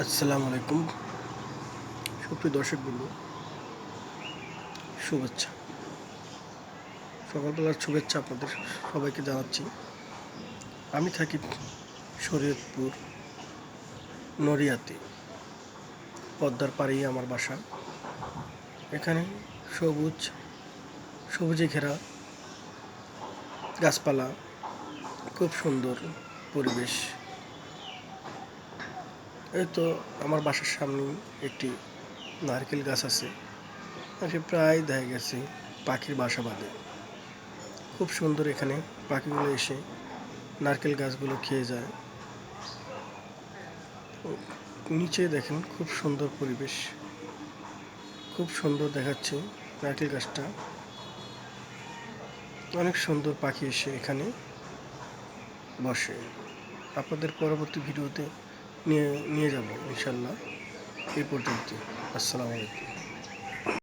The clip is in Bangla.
আসসালামু আলাইকুম। সুপ্রিয় দর্শকবৃন্দ, শুভেচ্ছা। সকালবেলার শুভেচ্ছা আপনাদের সবাইকে জানাচ্ছি। আমি থাকি শরীয়তপুর নড়িয়াতে। পদ্মার পাড়েই আমার বাসা। এখানে সবুজে ঘেরা গাছপালা, খুব সুন্দর পরিবেশ। এই তো আমার বাসার সামনেই একটি নারকেল গাছ আছে। প্রায় দেখা গেছে পাখির বাসা বাঁধে। খুব সুন্দর, এখানে পাখিগুলো এসে নারকেল গাছগুলো খেয়ে যায়। নিচে দেখেন, খুব সুন্দর পরিবেশ, খুব সুন্দর দেখাচ্ছে নারকেল গাছটা। অনেক সুন্দর পাখি এসে এখানে বসে। আপনাদের পরবর্তী ভিডিওতে নিয়ে যাব ইনশাল্লাহ। এই পর্যন্ত। আসসালামু আলাইকুম।